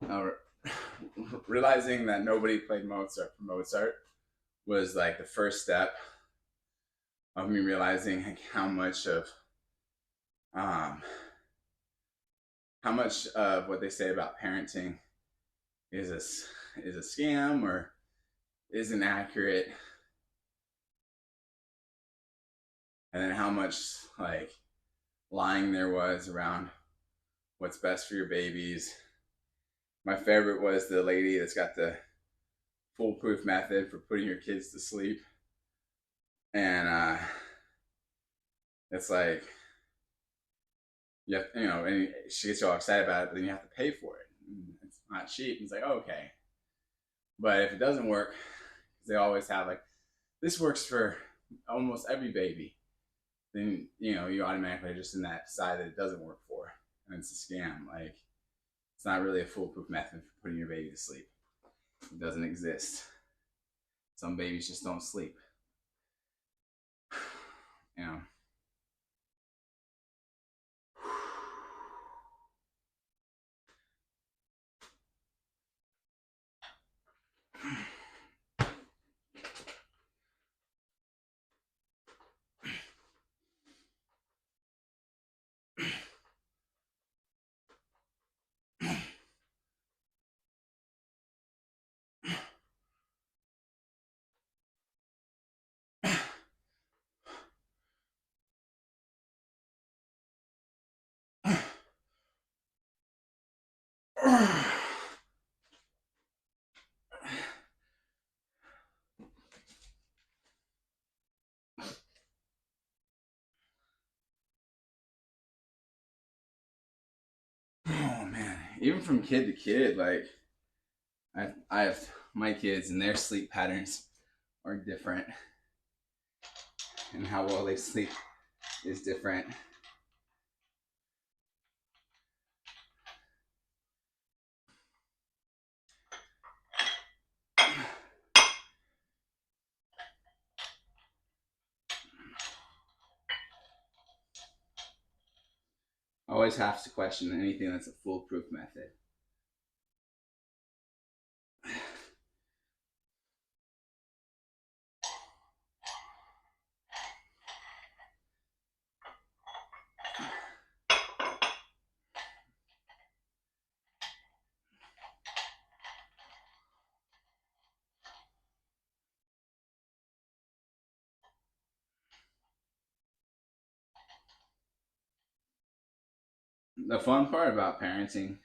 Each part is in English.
uh, realizing that nobody played Mozart for Mozart was like the first step of me realizing like um, how much of what they say about parenting is a scam or isn't accurate, and then how much like lying there was around what's best for your babies. My favorite was the lady that's got the foolproof method for putting your kids to sleep, and it's like and she gets you all excited about it, but then you have to pay for it. It's not cheap. It's like, oh, okay, but if it doesn't work, they always have like this works for almost every baby, then you automatically just in that side that it doesn't work for, and it's a scam. Like it's not really a foolproof method for putting your baby to sleep. It doesn't exist. Some babies just don't sleep. You know. Oh man, even from kid to kid, like I have my kids and their sleep patterns are different, and how well they sleep is different. I always have to question anything that's a foolproof method. The fun part about parenting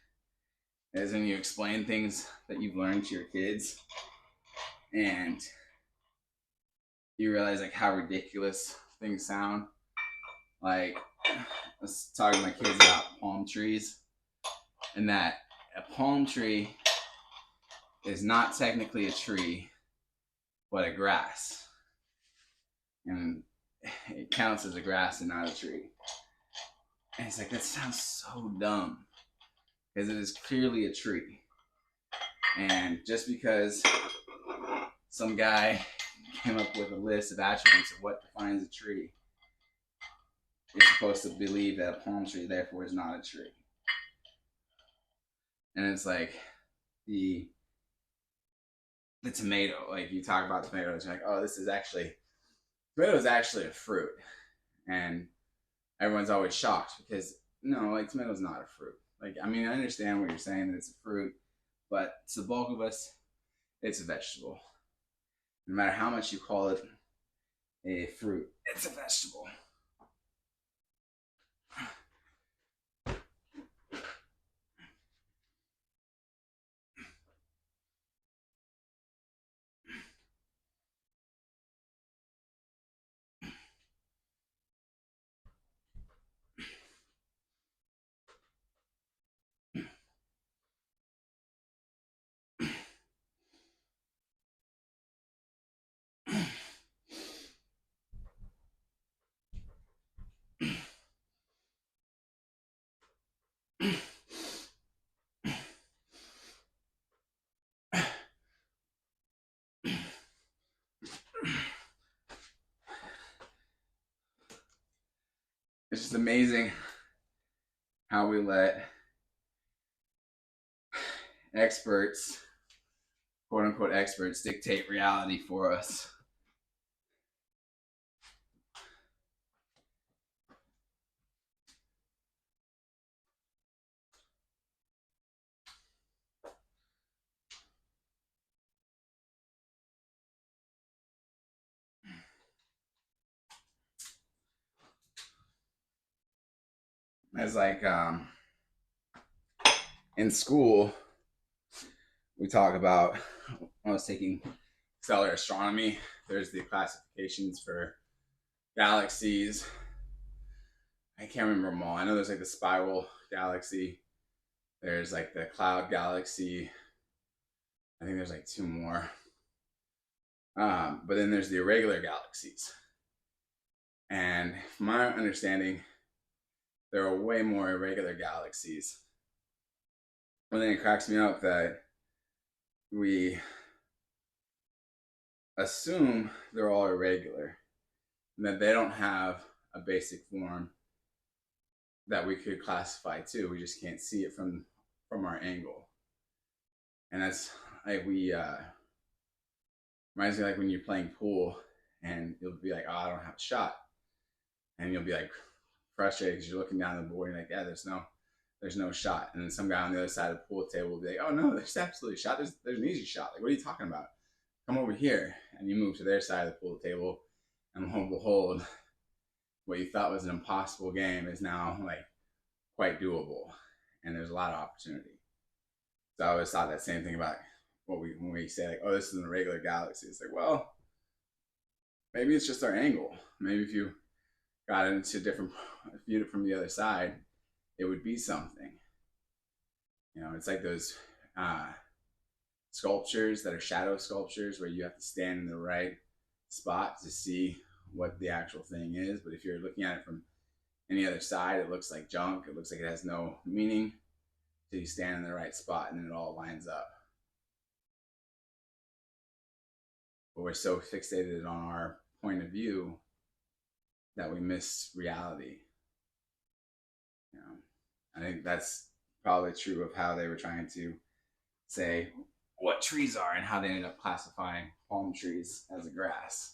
is when you explain things that you've learned to your kids, and you realize like how ridiculous things sound. Like I was talking to my kids about palm trees, and that a palm tree is not technically a tree, but a grass, and it counts as a grass and not a tree. And it's like that sounds so dumb because it is clearly a tree. And just because some guy came up with a list of attributes of what defines a tree, you're supposed to believe that a palm tree therefore is not a tree. And it's like the tomato, like you talk about tomatoes, you're like, oh, tomato is actually a fruit. And everyone's always shocked because no, like tomato's not a fruit. Like, I mean, I understand what you're saying that it's a fruit, but to the bulk of us, it's a vegetable. No matter how much you call it a fruit, it's a vegetable. It's just amazing how we let experts, quote unquote experts, dictate reality for us. As like in school, we talk about, when I was taking stellar astronomy, there's the classifications for galaxies. I can't remember them all. I know there's like the spiral galaxy, there's like the cloud galaxy. I think there's like two more. But then there's the irregular galaxies. And from my understanding, there are way more irregular galaxies. But then it cracks me up that we assume they're all irregular and that they don't have a basic form that we could classify too. We just can't see it from our angle. And that's like reminds me like when you're playing pool and you'll be like, oh, I don't have a shot. And you'll be like frustrated because you're looking down the board and you're like, yeah, there's no shot. And then some guy on the other side of the pool table will be like, oh no, there's absolutely a shot. There's an easy shot. Like, what are you talking about? Come over here. And you move to their side of the pool table, and lo and behold, what you thought was an impossible game is now like quite doable. And there's a lot of opportunity. So I always thought that same thing about when we say like, oh, this is an irregular galaxy. It's like, well, maybe it's just our angle. Maybe if you got into different, viewed it from the other side, it would be something. You know, it's like those sculptures that are shadow sculptures where you have to stand in the right spot to see what the actual thing is. But if you're looking at it from any other side, it looks like junk. It looks like it has no meaning until you stand in the right spot and then it all lines up. But we're so fixated on our point of view that we miss reality. You know, I think that's probably true of how they were trying to say what trees are and how they ended up classifying palm trees as a grass.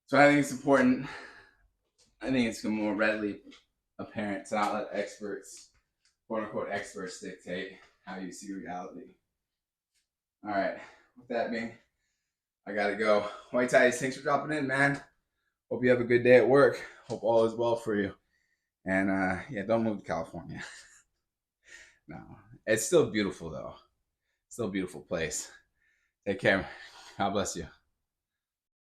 So I think it's important. I think it's more readily apparent to not let experts, quote unquote experts, dictate how you see reality. All right. With that being, I gotta go. White Ties, thanks for dropping in, man. Hope you have a good day at work. Hope all is well for you. And yeah, don't move to California. No, it's still beautiful though. Still a beautiful place. Take care. God bless you.